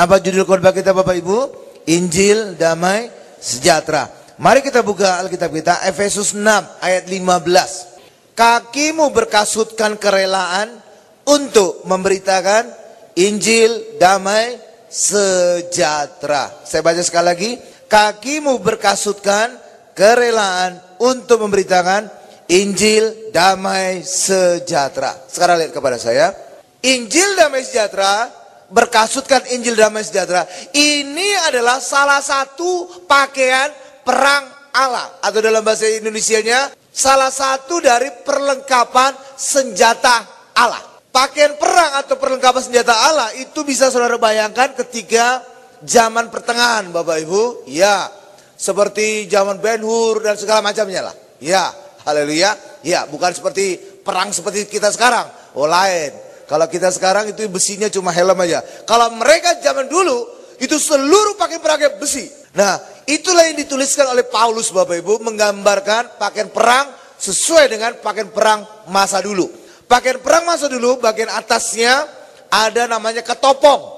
Apa judul khotbah kita Bapak Ibu? Injil Damai Sejahtera. Mari kita buka Alkitab kita, Efesus 6 ayat 15. Kakimu berkasutkan kerelaan untuk memberitakan Injil Damai Sejahtera. Saya baca sekali lagi. Kakimu berkasutkan kerelaan untuk memberitakan Injil Damai Sejahtera. Sekarang lihat kepada saya. Injil Damai Sejahtera, berkasutkan Injil Damai Sejahtera. Ini adalah salah satu pakaian perang Allah. Atau dalam bahasa Indonesianya, salah satu dari perlengkapan senjata Allah. Pakaian perang atau perlengkapan senjata Allah itu bisa saudara bayangkan ketika zaman pertengahan Bapak Ibu. Ya, seperti zaman Ben Hur dan segala macamnya lah. Ya, haleluya. Ya, bukan seperti perang seperti kita sekarang. Oh, lain. Kalau kita sekarang itu besinya cuma helm aja. Kalau mereka zaman dulu itu seluruh pakaian perangnya besi. Nah, itulah yang dituliskan oleh Paulus Bapak Ibu, menggambarkan pakaian perang sesuai dengan pakaian perang masa dulu. Pakaian perang masa dulu bagian atasnya ada namanya ketopong.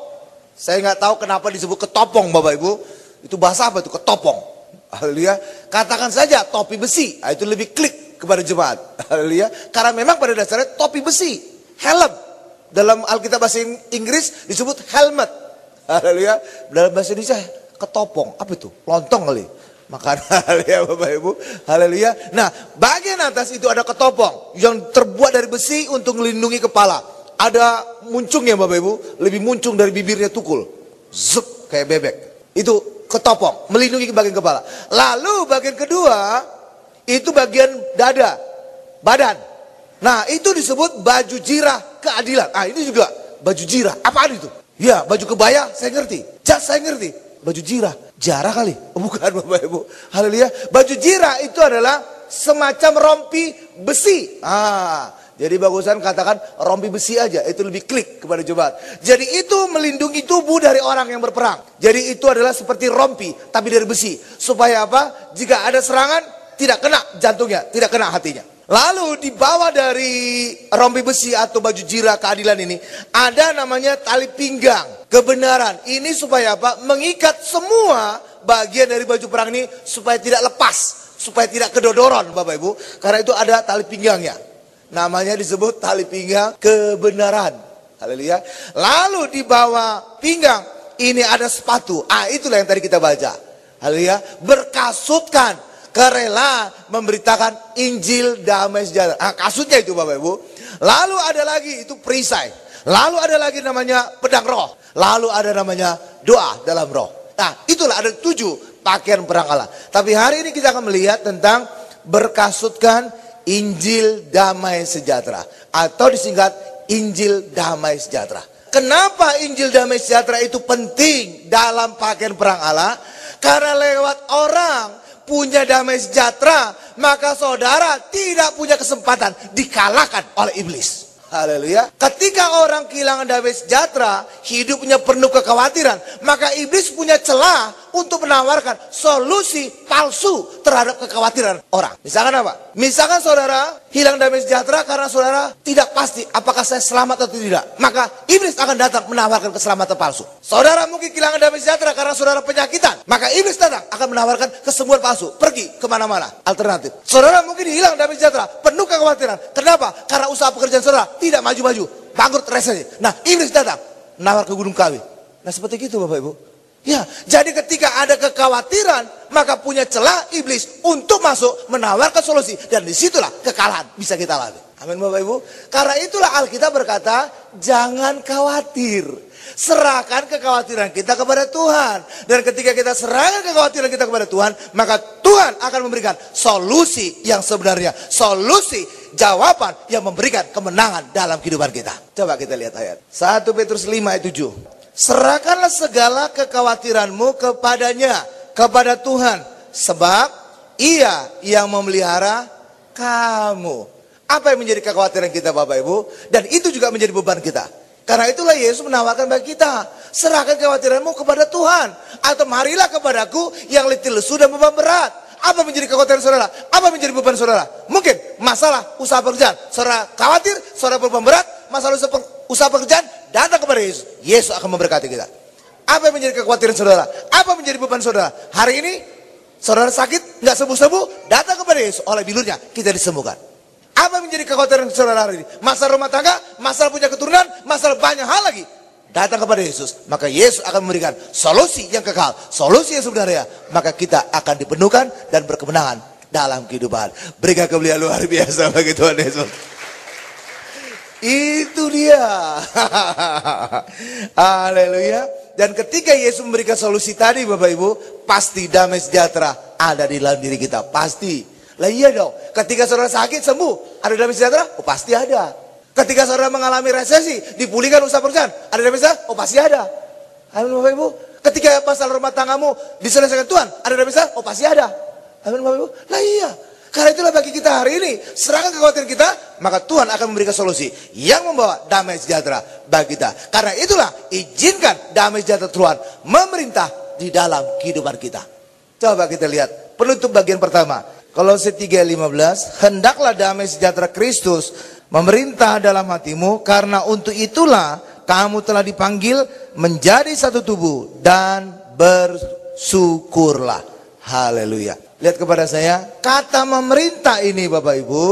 Saya nggak tahu kenapa disebut ketopong Bapak Ibu. Itu bahasa apa itu ketopong? Haleluya. Katakan saja topi besi. Nah, itu lebih klik kepada jemaat. Haleluya. Karena memang pada dasarnya topi besi, helm. Dalam Alkitab bahasa Inggris disebut helmet. Haleluya. Dalam bahasa Indonesia ketopong. Apa itu? Lontong kali. Makan haleluya Bapak Ibu. Haleluya. Nah, bagian atas itu ada ketopong yang terbuat dari besi untuk melindungi kepala. Ada muncungnya Bapak Ibu, lebih muncung dari bibirnya tukul. Zup, kayak bebek. Itu ketopong, melindungi bagian kepala. Lalu bagian kedua, itu bagian dada, badan. Nah, itu disebut baju jirah keadilan. Ah, ini juga baju jirah. Apaan itu? Ya, baju kebaya, saya ngerti. Jas, saya ngerti. Baju jirah, jarah kali. Oh, bukan Bapak Ibu. Haleluya. Baju jirah itu adalah semacam rompi besi. Jadi bagusan katakan rompi besi aja, itu lebih klik kepada jemaat. Jadi itu melindungi tubuh dari orang yang berperang. Jadi itu adalah seperti rompi, tapi dari besi. Supaya apa? Jika ada serangan, tidak kena jantungnya, tidak kena hatinya. Lalu di bawah dari rompi besi atau baju jirah keadilan ini, ada namanya tali pinggang kebenaran. Ini supaya apa? Mengikat semua bagian dari baju perang ini supaya tidak lepas, supaya tidak kedodoran Bapak Ibu. Karena itu ada tali pinggangnya. Namanya disebut tali pinggang kebenaran. Haleluya. Lalu di bawah pinggang ini ada sepatu. Itulah yang tadi kita baca. Haleluya. Berkasutkan kerelaan memberitakan Injil Damai Sejahtera. Kasutnya itu Bapak Ibu. Lalu ada lagi itu perisai. Lalu ada lagi namanya pedang roh. Lalu ada namanya doa dalam roh. Itulah ada 7 pakaian perang Allah. Tapi hari ini kita akan melihat tentang berkasutkan Injil Damai Sejahtera, atau disingkat Injil Damai Sejahtera. Kenapa Injil Damai Sejahtera itu penting dalam pakaian perang Allah? Karena lewat orang punya damai sejahtera, maka saudara tidak punya kesempatan dikalahkan oleh iblis. Haleluya. Ketika orang kehilangan damai sejahtera, hidupnya penuh kekhawatiran, maka iblis punya celah untuk menawarkan solusi palsu terhadap kekhawatiran orang. Misalkan apa? Misalkan saudara hilang damai sejahtera karena saudara tidak pasti apakah saya selamat atau tidak. Maka iblis akan datang menawarkan keselamatan palsu. Saudara mungkin kehilangan damai sejahtera karena saudara penyakitan. Maka iblis datang akan menawarkan kesembuhan palsu. Pergi kemana-mana. Alternatif. Saudara mungkin hilang damai sejahtera, penuh kekhawatiran. Kenapa? Karena usaha pekerjaan saudara tidak maju-maju, bangkrut resesi. Nah, iblis datang menawar ke Gunung Kawi. Nah, seperti itu Bapak Ibu. Ya, jadi ketika ada kekhawatiran, maka punya celah iblis untuk masuk menawarkan solusi, dan disitulah kekalahan bisa kita lalui. Amin Bapak Ibu. Karena itulah Alkitab berkata, jangan khawatir. Serahkan kekhawatiran kita kepada Tuhan. Dan ketika kita serahkan kekhawatiran kita kepada Tuhan, maka Tuhan akan memberikan solusi yang sebenarnya. Solusi jawaban yang memberikan kemenangan dalam kehidupan kita. Coba kita lihat ayat 1 Petrus 5 ayat 7. Serahkanlah segala kekhawatiranmu kepadanya, kepada Tuhan, sebab Ia yang memelihara kamu. Apa yang menjadi kekhawatiran kita Bapak Ibu? Dan itu juga menjadi beban kita. Karena itulah Yesus menawarkan bagi kita, serahkan kekhawatiranmu kepada Tuhan, atau marilah kepadaku yang letih lesu dan beban berat. Apa menjadi kekhawatiran saudara? Apa menjadi beban saudara? Mungkin masalah usaha pekerjaan. Saudara khawatir, saudara beban berat, masalah usaha pekerjaan, datang kepada Yesus. Yesus akan memberkati kita. Apa yang menjadi kekhawatiran saudara? Apa menjadi beban saudara? Hari ini saudara sakit, nggak sembuh-sembuh, datang kepada Yesus. Oleh bilurnya kita disembuhkan. Apa yang menjadi kekhawatiran saudara hari ini? Masalah rumah tangga, masalah punya keturunan, masalah banyak hal lagi. Datang kepada Yesus, maka Yesus akan memberikan solusi yang kekal, solusi yang sebenarnya. Maka kita akan dipenuhkan dan berkemenangan dalam kehidupan. Berikan kemuliaan luar biasa bagi Tuhan Yesus. Itu dia. Haleluya. Dan ketika Yesus memberikan solusi tadi Bapak Ibu, pasti damai sejahtera ada di dalam diri kita. Pasti. Lah iya dong. Ketika saudara sakit sembuh, ada damai sejahtera? Oh pasti ada. Ketika saudara mengalami resesi, dipulihkan usaha perusahaan, ada damai sejahtera? Oh pasti ada. Amin Bapak Ibu. Ketika masalah rumah tanggamu diselesaikan Tuhan, ada damai sejahtera? Oh pasti ada. Amin Bapak Ibu. Lah iya. Karena itulah bagi kita hari ini, serahkan kekhawatiran kita, maka Tuhan akan memberikan solusi yang membawa damai sejahtera bagi kita. Karena itulah, izinkan damai sejahtera Tuhan memerintah di dalam kehidupan kita. Coba kita lihat penutup bagian pertama. Kolose 3:15, hendaklah damai sejahtera Kristus memerintah dalam hatimu, karena untuk itulah kamu telah dipanggil menjadi satu tubuh dan bersyukurlah. Haleluya. Lihat kepada saya, kata memerintah ini Bapak Ibu,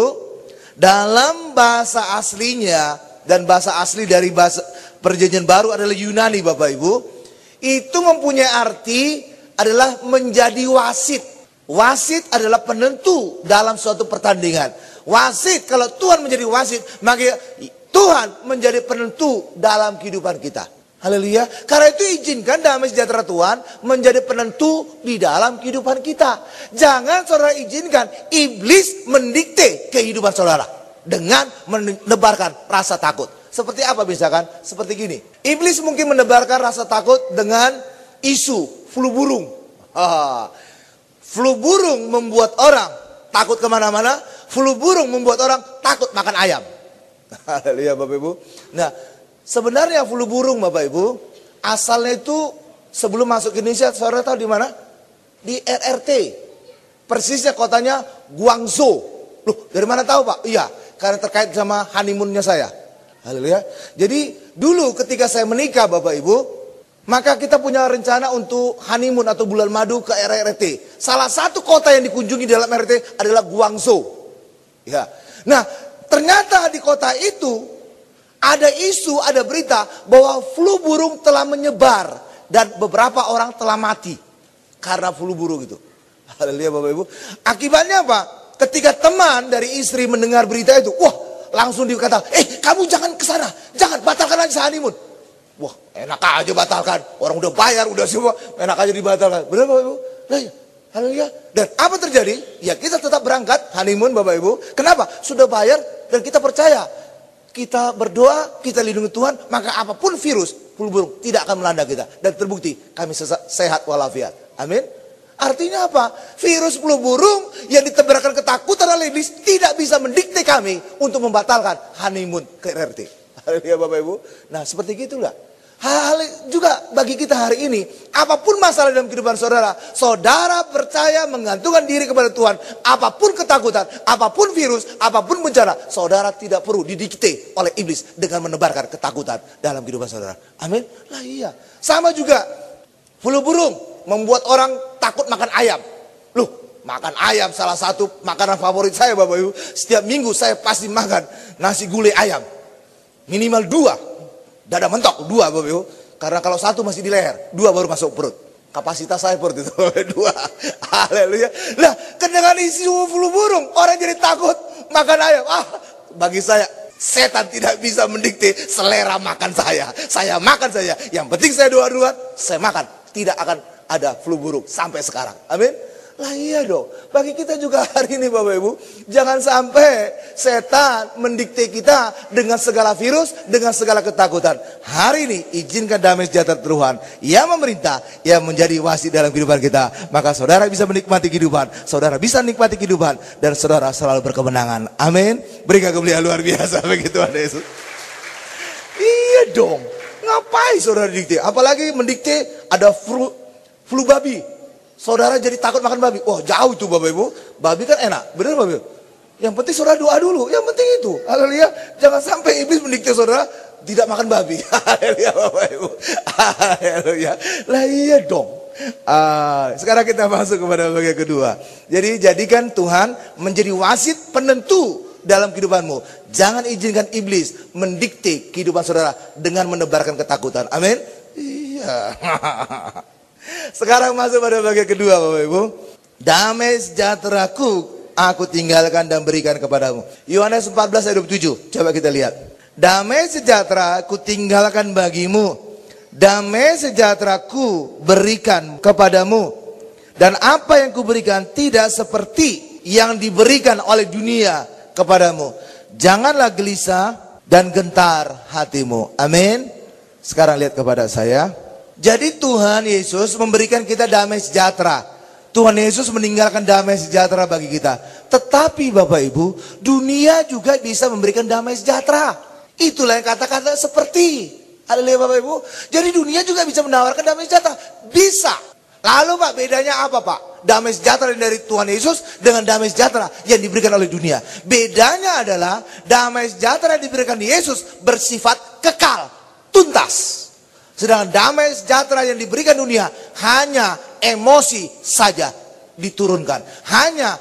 dalam bahasa aslinya, dan bahasa asli dari bahasa Perjanjian Baru adalah Yunani Bapak Ibu, itu mempunyai arti adalah menjadi wasit. Wasit adalah penentu dalam suatu pertandingan. Wasit, kalau Tuhan menjadi wasit, maka Tuhan menjadi penentu dalam kehidupan kita. Haleluya. Karena itu izinkan damai sejahtera Tuhan menjadi penentu di dalam kehidupan kita. Jangan saudara izinkan iblis mendikte kehidupan saudara dengan menebarkan rasa takut. Seperti apa misalkan? Seperti gini. Iblis mungkin menebarkan rasa takut dengan isu flu burung. Flu burung membuat orang takut kemana-mana. Flu burung membuat orang takut makan ayam. Haleluya Bapak Ibu. Nah, sebenarnya flu burung Bapak Ibu, asalnya itu sebelum masuk ke Indonesia, saudara tahu di mana? Di RRT. Persisnya kotanya Guangzhou. Loh, dari mana tahu Pak? Iya, karena terkait sama honeymoonnya saya. Haleluya. Jadi dulu ketika saya menikah Bapak Ibu, maka kita punya rencana untuk honeymoon atau bulan madu ke RRT. Salah satu kota yang dikunjungi dalam RRT adalah Guangzhou. Ya. Nah, ternyata di kota itu ada isu, ada berita bahwa flu burung telah menyebar dan beberapa orang telah mati karena flu burung itu. Haleluya Bapak Ibu. Akibatnya apa? Ketika teman dari istri mendengar berita itu, wah, langsung dikatakan, kamu jangan ke sana, jangan, batalkan aja honeymoon. Wah, enak aja batalkan. Orang udah bayar, udah semua, enak aja dibatalkan. Benar Bapak Ibu? Nah, ya. Haleluya. Dan apa terjadi? Ya kita tetap berangkat honeymoon Bapak Ibu. Kenapa? Sudah bayar dan kita percaya. Kita berdoa, kita lindungi Tuhan, maka apapun virus, flu burung tidak akan melanda kita. Dan terbukti kami sehat walafiat. Amin. Artinya apa? Virus flu burung yang ditebarkan ketakutan oleh iblis tidak bisa mendikte kami untuk membatalkan honeymoon ke RRT. Haleluya Bapak Ibu. Nah seperti gitulah. Hal juga bagi kita hari ini, apapun masalah dalam kehidupan saudara, saudara percaya menggantungkan diri kepada Tuhan, apapun ketakutan, apapun virus, apapun bencana, saudara tidak perlu didikte oleh iblis dengan menebarkan ketakutan dalam kehidupan saudara. Amin. Lah iya. Sama juga flu burung membuat orang takut makan ayam. Loh, makan ayam salah satu makanan favorit saya Bapak Ibu. Setiap minggu saya pasti makan nasi gulai ayam. Minimal 2. Dada mentok 2 Bapak Ibu. Karena kalau 1 masih di leher, 2 baru masuk perut. Kapasitas saya perut itu 2. Haleluya. Lah, dengan isu flu burung, orang jadi takut makan ayam. Bagi saya, setan tidak bisa mendikte selera makan saya. Saya makan saja. Yang penting saya doa-doa, saya makan. Tidak akan ada flu burung sampai sekarang. Amin. Lah iya dong. Bagi kita juga hari ini Bapak Ibu, jangan sampai setan mendikte kita dengan segala virus, dengan segala ketakutan. Hari ini izinkan damai sejahtera Tuhan yang memerintah, yang menjadi wasit dalam kehidupan kita. Maka saudara bisa menikmati kehidupan, saudara bisa nikmati kehidupan, dan saudara selalu berkemenangan. Amin. Berikan kemuliaan luar biasa bagi Tuhan Yesus. Iya dong. Ngapain saudara dikte? Apalagi mendikte ada flu babi. Saudara jadi takut makan babi. Wah, jauh itu Bapak Ibu. Babi kan enak. Benar Bapak Ibu? Yang penting saudara doa dulu. Yang penting itu. Haleluya. Jangan sampai iblis mendikte saudara tidak makan babi. Haleluya Bapak Ibu. Haleluya. Lah iya dong. Sekarang kita masuk kepada bagian kedua. Jadi jadikan Tuhan menjadi wasit penentu dalam kehidupanmu. Jangan izinkan iblis mendikte kehidupan saudara dengan menebarkan ketakutan. Amin. Iya. Sekarang masuk pada bagian kedua Bapak Ibu. Damai sejahteraku aku tinggalkan dan berikan kepadamu. Yohanes 14 ayat 27. Coba kita lihat. Damai sejahtera aku tinggalkan bagimu. Damai sejahtera ku berikan kepadamu. Dan apa yang kuberikan tidak seperti yang diberikan oleh dunia kepadamu. Janganlah gelisah dan gentar hatimu. Amin. Sekarang lihat kepada saya. Jadi Tuhan Yesus memberikan kita damai sejahtera. Tuhan Yesus meninggalkan damai sejahtera bagi kita. Tetapi Bapak Ibu, dunia juga bisa memberikan damai sejahtera. Itulah yang kata-kata seperti. Haleluya Bapak Ibu. Jadi dunia juga bisa menawarkan damai sejahtera. Bisa. Lalu Pak, bedanya apa Pak? Damai sejahtera dari Tuhan Yesus dengan damai sejahtera yang diberikan oleh dunia. Bedanya adalah damai sejahtera yang diberikan Yesus bersifat kekal, tuntas. Sedangkan damai sejahtera yang diberikan dunia hanya emosi saja diturunkan. Hanya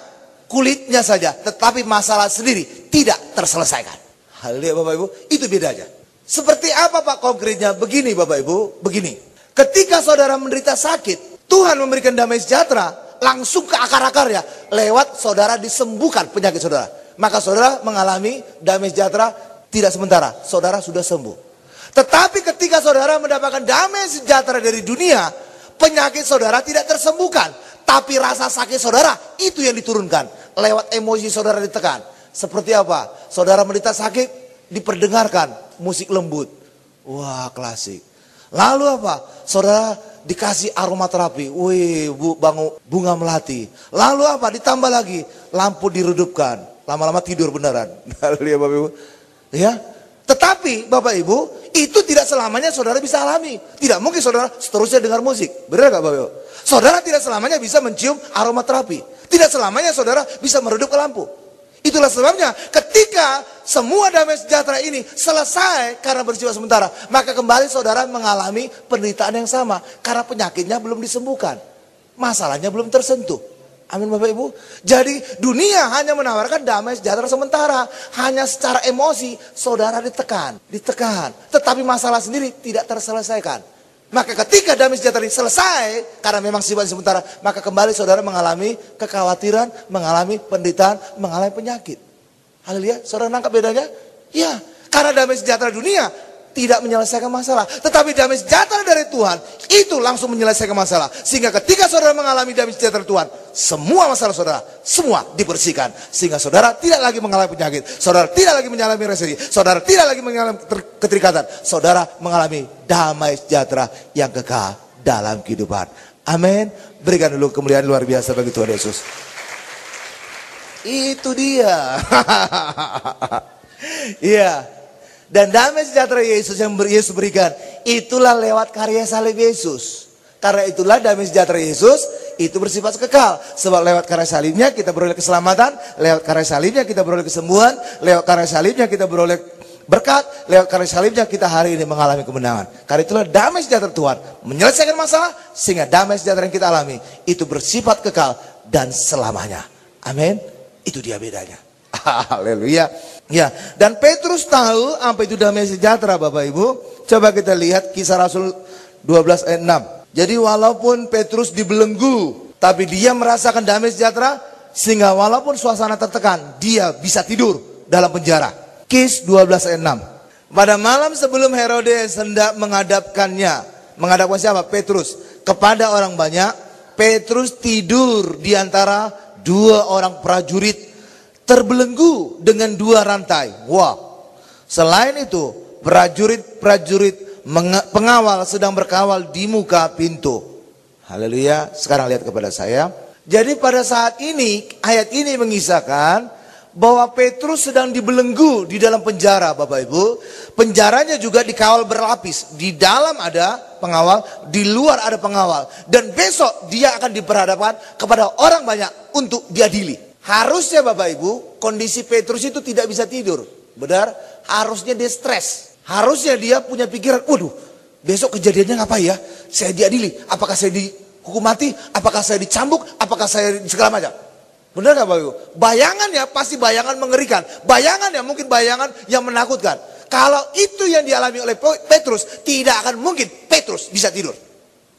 kulitnya saja, tetapi masalah sendiri tidak terselesaikan. Haleluya Bapak Ibu, itu bedanya. Seperti apa Pak konkretnya? Begini Bapak Ibu, begini. Ketika saudara menderita sakit, Tuhan memberikan damai sejahtera langsung ke akar-akarnya. Lewat saudara disembuhkan penyakit saudara. Maka saudara mengalami damai sejahtera tidak sementara. Saudara sudah sembuh. Tetapi ketika saudara mendapatkan damai sejahtera dari dunia, penyakit saudara tidak tersembuhkan. Tapi rasa sakit saudara itu yang diturunkan. Lewat emosi saudara ditekan. Seperti apa? Saudara menderita sakit, diperdengarkan musik lembut. Wah, klasik. Lalu apa? Saudara dikasih aromaterapi. Wih, bunga melati. Lalu apa? Ditambah lagi, lampu diredupkan. Lama-lama tidur beneran. Haleluya Bapak Ibu. Ya. Tetapi Bapak Ibu, itu tidak selamanya saudara bisa alami. Tidak mungkin saudara seterusnya dengar musik. Benar gak Bapak Ibu? Saudara tidak selamanya bisa mencium aromaterapi. Tidak selamanya saudara bisa meredupkan lampu. Itulah sebabnya ketika semua damai sejahtera ini selesai karena bersifat sementara, maka kembali saudara mengalami penderitaan yang sama. Karena penyakitnya belum disembuhkan. Masalahnya belum tersentuh. Amin Bapak Ibu. Jadi dunia hanya menawarkan damai sejahtera sementara. Hanya secara emosi saudara ditekan. Tetapi masalah sendiri tidak terselesaikan. Maka ketika damai sejahtera ini selesai, karena memang sifatnya sementara, maka kembali saudara mengalami kekhawatiran, mengalami penderitaan, mengalami penyakit. Haleluya, saudara nangkap bedanya? Ya, karena damai sejahtera dunia tidak menyelesaikan masalah. Tetapi damai sejahtera dari Tuhan, itu langsung menyelesaikan masalah. Sehingga ketika saudara mengalami damai sejahtera Tuhan, semua masalah saudara, semua dibersihkan. Sehingga saudara tidak lagi mengalami penyakit. Saudara tidak lagi mengalami resesi. Saudara tidak lagi mengalami keterikatan. Saudara mengalami damai sejahtera yang kekal dalam kehidupan. Amin. Berikan dulu kemuliaan luar biasa bagi Tuhan Yesus. Itu dia. Iya. Dan damai sejahtera Yesus yang Yesus berikan, itulah lewat karya salib Yesus. Karena itulah damai sejahtera Yesus itu bersifat kekal. Sebab lewat karya salibnya kita beroleh keselamatan, lewat karya salibnya kita beroleh kesembuhan, lewat karya salibnya kita beroleh berkat, lewat karya salibnya kita hari ini mengalami kemenangan. Karena itulah damai sejahtera Tuhan menyelesaikan masalah, sehingga damai sejahtera yang kita alami itu bersifat kekal dan selamanya. Amin. Itu dia bedanya. Haleluya. Ya, dan Petrus tahu apa itu damai sejahtera Bapak Ibu. Coba kita lihat Kisah Rasul 12 ayat 6. Jadi walaupun Petrus dibelenggu, tapi dia merasakan damai sejahtera, sehingga walaupun suasana tertekan, dia bisa tidur dalam penjara. Kis 12 ayat 6. Pada malam sebelum Herodes hendak menghadapkan siapa? Petrus. Kepada orang banyak, Petrus tidur di antara dua orang prajurit, terbelenggu dengan dua rantai. Wah. Selain itu, prajurit pengawal sedang berkawal di muka pintu. Haleluya. Sekarang lihat kepada saya. Jadi pada saat ini, ayat ini mengisahkan bahwa Petrus sedang dibelenggu di dalam penjara, Bapak Ibu. Penjaranya juga dikawal berlapis. Di dalam ada pengawal, di luar ada pengawal. Dan besok dia akan diperhadapkan kepada orang banyak untuk diadili. Harusnya Bapak Ibu, kondisi Petrus itu tidak bisa tidur. Benar? Harusnya dia stres. Harusnya dia punya pikiran, waduh, besok kejadiannya ngapain ya? Saya diadili, apakah saya dihukum mati, apakah saya dicambuk, apakah saya segala macam. Benar gak Bapak Ibu? Bayangannya pasti bayangan mengerikan. Bayangannya mungkin bayangan yang menakutkan. Kalau itu yang dialami oleh Petrus, tidak akan mungkin Petrus bisa tidur.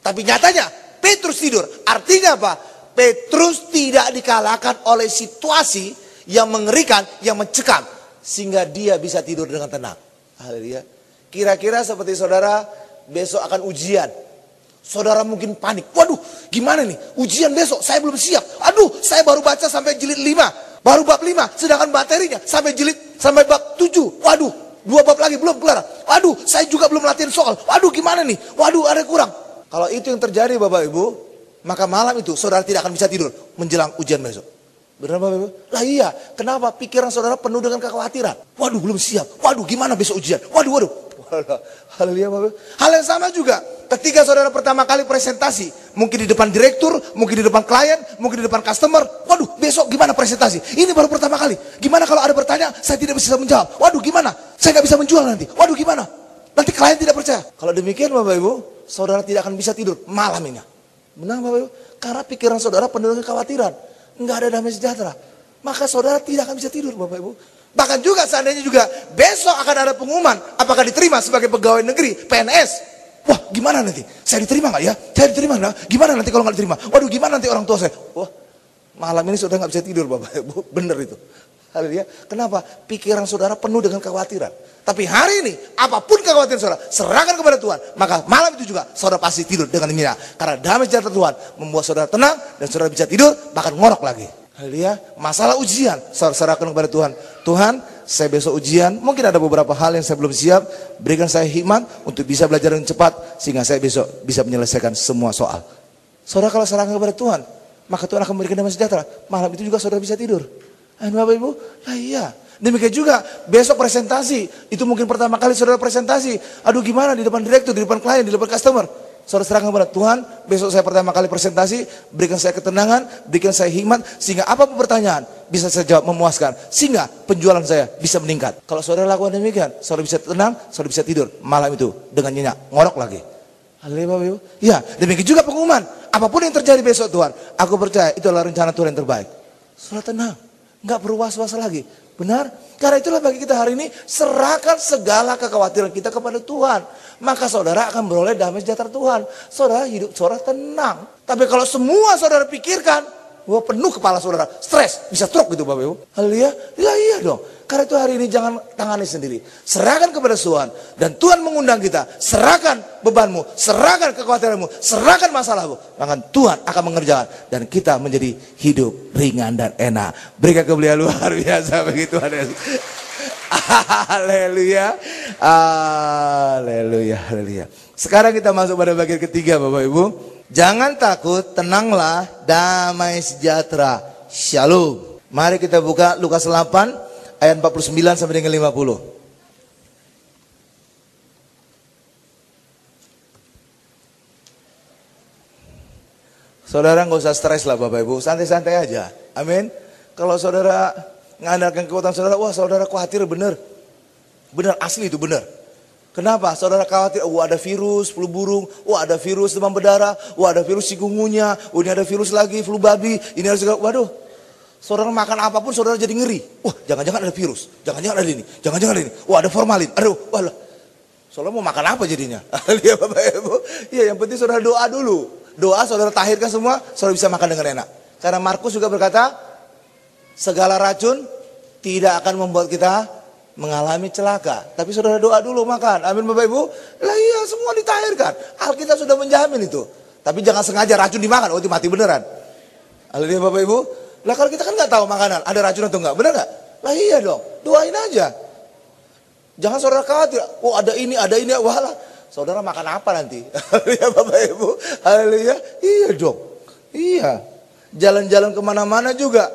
Tapi nyatanya Petrus tidur. Artinya apa? Petrus tidak dikalahkan oleh situasi yang mengerikan, yang mencekam. Sehingga dia bisa tidur dengan tenang. Haleluya. Kira-kira seperti saudara besok akan ujian. Saudara mungkin panik. Waduh, gimana nih? Ujian besok, saya belum siap. Aduh, saya baru baca sampai jilid 5. Baru bab 5, sedangkan materinya sampai bab 7. Waduh, 2 bab lagi belum kelar. Waduh, saya juga belum latihan soal. Waduh, gimana nih? Waduh, ada kurang. Kalau itu yang terjadi Bapak Ibu, maka malam itu saudara tidak akan bisa tidur menjelang ujian besok. Benar Bapak Ibu? Lah iya, kenapa? Pikiran saudara penuh dengan kekhawatiran. Waduh, belum siap. Waduh, gimana besok ujian? Waduh. Haleluya Bapak Ibu. Hal yang sama juga ketika saudara pertama kali presentasi, mungkin di depan direktur, mungkin di depan klien, mungkin di depan customer. Waduh, besok gimana presentasi? Ini baru pertama kali. Gimana kalau ada pertanyaan, saya tidak bisa menjawab? Waduh, gimana? Saya nggak bisa menjual nanti. Waduh, gimana? Nanti klien tidak percaya. Kalau demikian Bapak Ibu, saudara tidak akan bisa tidur malam ini. Benar Bapak Ibu? Karena pikiran saudara penuh dengan kekhawatiran. Nggak ada damai sejahtera. Maka saudara tidak akan bisa tidur Bapak Ibu. Bahkan juga seandainya juga besok akan ada pengumuman apakah diterima sebagai pegawai negeri PNS. Wah, gimana nanti? Saya diterima nggak ya? Saya diterima nggak? Gimana nanti kalau nggak diterima? Waduh, gimana nanti orang tua saya? Wah, malam ini saudara nggak bisa tidur Bapak Ibu. Bener itu. Haleluya. Kenapa? Pikiran saudara penuh dengan kekhawatiran. Tapi hari ini, apapun kekhawatiran saudara, serahkan kepada Tuhan. Maka malam itu juga saudara pasti tidur dengan nyenyak. Karena damai sejahtera Tuhan membuat saudara tenang dan saudara bisa tidur, bahkan ngorok lagi. Haleluya. Masalah ujian, saudara serahkan kepada Tuhan. Tuhan, saya besok ujian, mungkin ada beberapa hal yang saya belum siap. Berikan saya hikmat untuk bisa belajar dengan cepat, sehingga saya besok bisa menyelesaikan semua soal. Saudara kalau serahkan kepada Tuhan, maka Tuhan akan memberikan damai sejahtera. Malam itu juga saudara bisa tidur. Amin Bapak Ibu? Lah iya. Demikian juga besok presentasi. Itu mungkin pertama kali saudara presentasi. Aduh gimana di depan direktur, di depan klien, di depan customer. Saudara serahkan kepada Tuhan. Besok saya pertama kali presentasi. Berikan saya ketenangan, berikan saya hikmat. Sehingga apapun pertanyaan bisa saya jawab memuaskan. Sehingga penjualan saya bisa meningkat. Kalau saudara lakukan demikian, saudara bisa tenang, saudara bisa tidur malam itu dengan nyenyak. Ngorok lagi. Haleluya Bapak Ibu. Ya, demikian juga pengumuman. Apapun yang terjadi besok Tuhan, aku percaya itu adalah rencana Tuhan yang terbaik. Saudara tenang. Nggak perlu was-was lagi. Benar? Karena itulah bagi kita hari ini, serahkan segala kekhawatiran kita kepada Tuhan. Maka saudara akan beroleh damai sejahtera Tuhan. Saudara hidup saudara tenang. Tapi kalau semua saudara pikirkan, wah penuh kepala saudara, stres, bisa stroke gitu Bapak Ibu. Haleluya. Ya iya dong. Karena itu hari ini jangan tangani sendiri. Serahkan kepada Tuhan. Dan Tuhan mengundang kita. Serahkan bebanmu. Serahkan kekhawatiranmu. Serahkan masalahmu. Maka Tuhan akan mengerjakan. Dan kita menjadi hidup ringan dan enak. Berikan kemuliaan luar biasa bagi Tuhan Yesus. Haleluya. Haleluya. Haleluya. Sekarang kita masuk pada bagian ketiga Bapak Ibu. Jangan takut, tenanglah, damai sejahtera. Shalom. Mari kita buka Lukas 8. Ayat 49 sampai dengan 50. Saudara nggak usah stres lah Bapak Ibu, santai-santai aja. Amin. Kalau saudara mengandalkan kekuatan saudara, wah saudara khawatir benar. Benar asli itu benar. Kenapa? Saudara khawatir, wah ada virus flu burung, wah ada virus demam berdarah, wah ada virus chikungunya, ini ada virus lagi flu babi, ini ada segala, waduh. Saudara makan apapun saudara jadi ngeri. Wah jangan-jangan ada virus. Jangan-jangan ada ini. Jangan-jangan ada ini. Wah ada formalin. Aduh. Wah. Saudara mau makan apa jadinya? Lihat Bapak Ibu. Ya yang penting saudara doa dulu. Doa saudara tahirkan semua. Saudara bisa makan dengan enak. Karena Markus juga berkata. Segala racun tidak akan membuat kita mengalami celaka. Tapi saudara doa dulu makan. Amin Bapak Ibu. Lah iya semua ditahirkan. Alkitab sudah menjamin itu. Tapi jangan sengaja racun dimakan. Oh itu mati beneran. Haleluya Bapak Ibu. Lah kalau kita kan nggak tahu makanan ada racun atau enggak, benar nggak? Lah iya dong, doain aja. Jangan saudara khawatir, oh ada ini, wah lah. Saudara makan apa nanti? Haleluya Bapak Ibu, haleluya. Iya dong, iya. Jalan-jalan kemana-mana juga.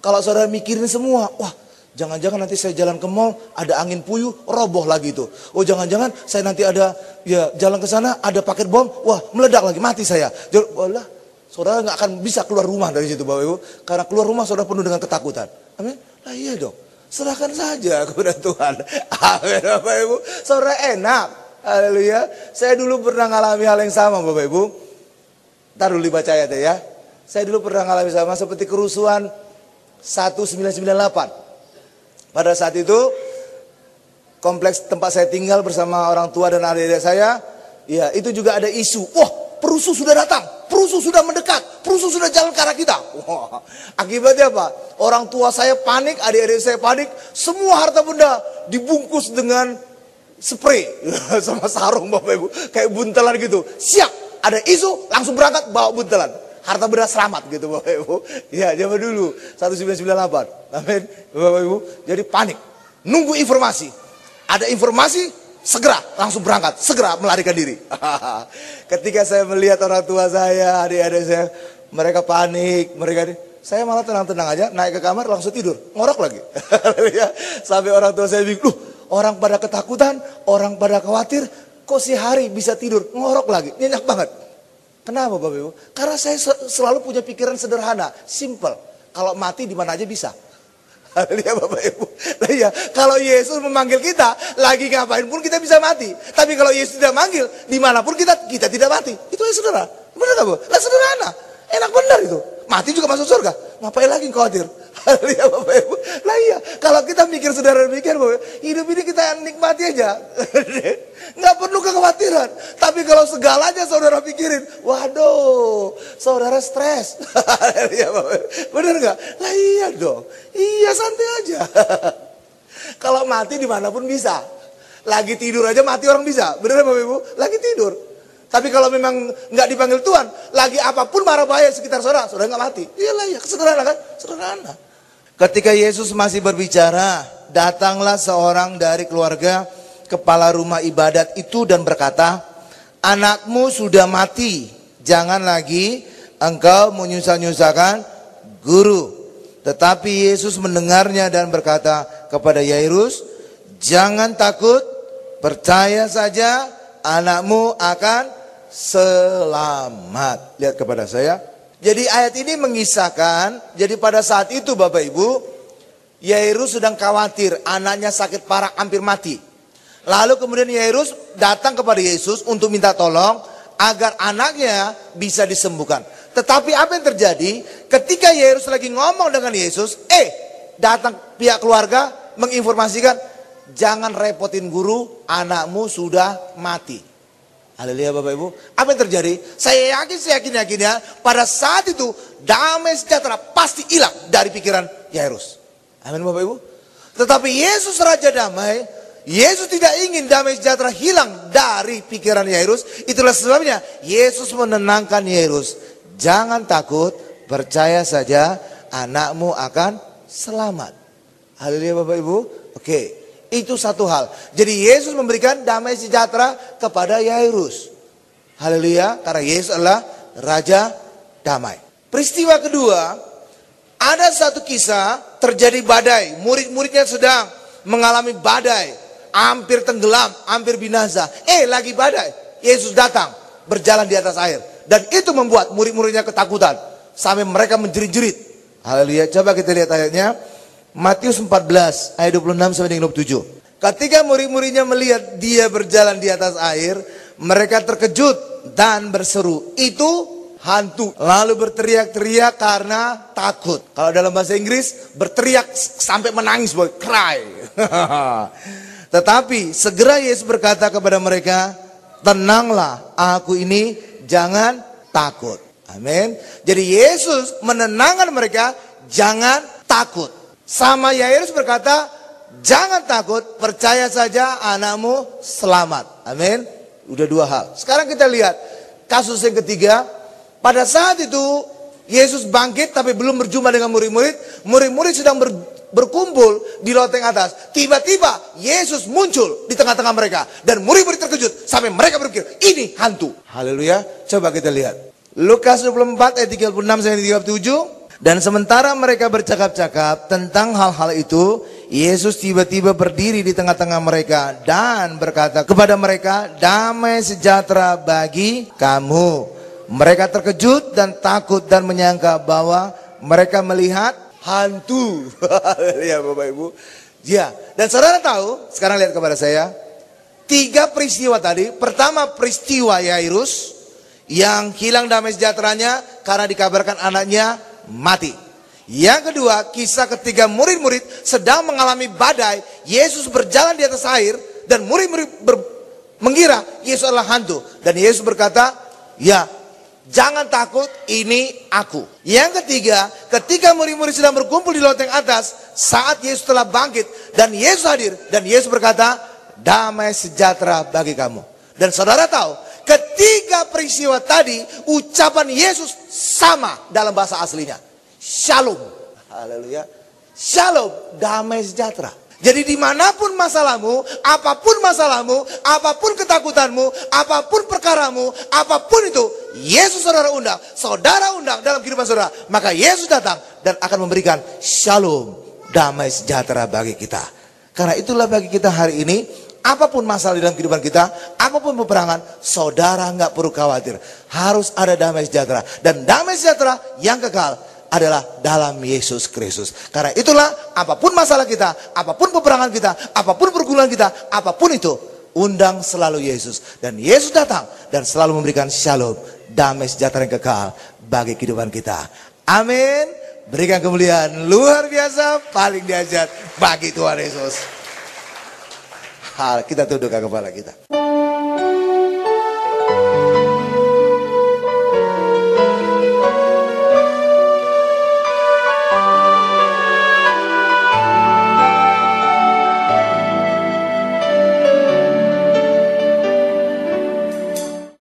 Kalau saudara mikirin semua, wah jangan-jangan nanti saya jalan ke mall, ada angin puyuh, roboh lagi itu. Oh jangan-jangan saya nanti ada, ya jalan ke sana, ada paket bom, wah meledak lagi, mati saya. Walah. Saudara nggak akan bisa keluar rumah dari situ Bapak Ibu. Karena keluar rumah saudara penuh dengan ketakutan. Amin. Nah iya dong. Serahkan saja kepada Tuhan. Amin Bapak Ibu. Saudara enak. Haleluya. Saya dulu pernah ngalami hal yang sama Bapak Ibu. Ntar dulu dibaca ayatnya ya. Saya dulu pernah ngalami sama seperti kerusuhan 1998. Pada saat itu kompleks tempat saya tinggal bersama orang tua dan adik-adik saya, ya itu juga ada isu. Wah, perusuh sudah datang, perusuh sudah mendekat, perusuh sudah jalan ke arah kita. Wah, akibatnya apa? Orang tua saya panik, adik-adik saya panik, semua harta benda dibungkus dengan spray sama sarung Bapak Ibu, kayak buntelan gitu. Siap, ada isu, langsung berangkat bawa buntelan. Harta benda selamat gitu Bapak Ibu. Ya, zaman dulu 1998. Amin. Bapak Ibu, jadi panik. Nunggu informasi. Ada informasi, segera langsung berangkat, segera melarikan diri. Ketika saya melihat orang tua saya, adik-adik saya, mereka panik, saya malah tenang-tenang aja, naik ke kamar langsung tidur, ngorok lagi. Sampai orang tua saya bingung, orang pada ketakutan, orang pada khawatir, kok si Hari bisa tidur, ngorok lagi, nyenyak banget. Kenapa Bapak Ibu? Karena saya selalu punya pikiran sederhana, simple. Kalau mati di mana aja bisa. Haleluya Bapak Ibu. Nah, ya, kalau Yesus memanggil kita, lagi ngapain pun kita bisa mati. Tapi kalau Yesus tidak manggil, dimanapun kita tidak mati. Itu yang sederhana. Benar gak Bu? Lah sederhana. Enak benar itu. Mati juga masuk surga. Ngapain lagi khawatir? Haleluya Bapak Ibu. Lah iya, kalau kita mikir sederhana demikian Bapak Ibu, hidup ini kita nikmati aja. Nggak perlu kekhawatiran. Tapi kalau segalanya saudara pikirin, waduh, saudara stres. Haleluya Bapak Ibu. Benar nggak? Lah iya dong. Iya santai aja. Kalau mati dimanapun bisa. Lagi tidur aja mati orang bisa. Benar Bapak Ibu? Lagi tidur. Tapi kalau memang nggak dipanggil Tuhan, lagi apapun mara bahaya sekitar saudara nggak mati. Iyalah ya, sederhana kan? Sederhana. Ketika Yesus masih berbicara, datanglah seorang dari keluarga kepala rumah ibadat itu dan berkata, anakmu sudah mati, jangan lagi engkau menyusah-nyusahkan guru. Tetapi Yesus mendengarnya dan berkata kepada Yairus, jangan takut, percaya saja anakmu akan selamat. Lihat kepada saya. Jadi ayat ini mengisahkan, jadi pada saat itu Bapak Ibu, Yairus sedang khawatir, anaknya sakit parah hampir mati. Lalu kemudian Yairus datang kepada Yesus untuk minta tolong agar anaknya bisa disembuhkan. Tetapi apa yang terjadi ketika Yairus lagi ngomong dengan Yesus, datang pihak keluarga menginformasikan, jangan repotin guru, anakmu sudah mati. Haleluya Bapak Ibu. Apa yang terjadi? Saya yakin pada saat itu damai sejahtera pasti hilang dari pikiran Yairus. Amin Bapak Ibu. Tetapi Yesus Raja Damai, Yesus tidak ingin damai sejahtera hilang dari pikiran Yairus. Itulah sebabnya Yesus menenangkan Yairus. Jangan takut, percaya saja anakmu akan selamat. Haleluya Bapak Ibu. Oke. Itu satu hal. Jadi Yesus memberikan damai sejahtera kepada Yairus. Haleluya. Karena Yesus adalah Raja Damai. Peristiwa kedua, ada satu kisah terjadi badai. Murid-muridnya sedang mengalami badai. Hampir tenggelam, hampir binasa. Lagi badai. Yesus datang berjalan di atas air. Dan itu membuat murid-muridnya ketakutan. Sampai mereka menjerit-jerit. Haleluya. Coba kita lihat ayatnya. Matius 14 ayat 26 sampai dengan 27. Ketika murid-muridnya melihat dia berjalan di atas air, mereka terkejut dan berseru, itu hantu. Lalu berteriak-teriak karena takut. Kalau dalam bahasa Inggris berteriak sampai menangis, boy, cry. Tetapi segera Yesus berkata kepada mereka, tenanglah, aku ini, jangan takut. Amin. Jadi Yesus menenangkan mereka, jangan takut. Sama Yairus berkata, jangan takut, percaya saja anakmu selamat. Amin. Udah dua hal. Sekarang kita lihat kasus yang ketiga. Pada saat itu Yesus bangkit tapi belum berjumpa dengan murid-murid. Murid-murid sedang berkumpul di loteng atas. Tiba-tiba Yesus muncul di tengah-tengah mereka. Dan murid-murid terkejut sampai mereka berpikir, ini hantu. Haleluya. Coba kita lihat. Lukas 24 ayat 36 sampai 37. Dan sementara mereka bercakap-cakap tentang hal-hal itu, Yesus tiba-tiba berdiri di tengah-tengah mereka dan berkata kepada mereka, damai sejahtera bagi kamu. Mereka terkejut dan takut dan menyangka bahwa mereka melihat hantu. Ya Bapak Ibu. Ya, dan saudara tahu, sekarang lihat kepada saya. 3 peristiwa tadi. Pertama peristiwa Yairus yang hilang damai sejahteranya karena dikabarkan anaknya mati. Yang kedua, kisah ketiga murid-murid sedang mengalami badai. Yesus berjalan di atas air dan murid-murid mengira Yesus adalah hantu. Dan Yesus berkata, ya, jangan takut, ini aku. Yang ketiga, ketika murid-murid sedang berkumpul di loteng atas, saat Yesus telah bangkit dan Yesus hadir, dan Yesus berkata, damai sejahtera bagi kamu. Dan saudara tahu, ketiga peristiwa tadi, ucapan Yesus sama dalam bahasa aslinya. Shalom. Haleluya. Shalom, damai sejahtera. Jadi dimanapun masalahmu, apapun ketakutanmu, apapun perkaramu, apapun itu, Yesus saudara undang dalam kehidupan saudara. Maka Yesus datang dan akan memberikan shalom, damai sejahtera bagi kita. Karena itulah bagi kita hari ini, apapun masalah di dalam kehidupan kita, apapun peperangan, saudara nggak perlu khawatir. Harus ada damai sejahtera. Dan damai sejahtera yang kekal adalah dalam Yesus Kristus. Karena itulah apapun masalah kita, apapun peperangan kita, apapun pergumulan kita, apapun itu, undang selalu Yesus. Dan Yesus datang dan selalu memberikan shalom, damai sejahtera yang kekal bagi kehidupan kita. Amin. Berikan kemuliaan luar biasa, paling dahsyat bagi Tuhan Yesus. Kita tundukkan kepala kita.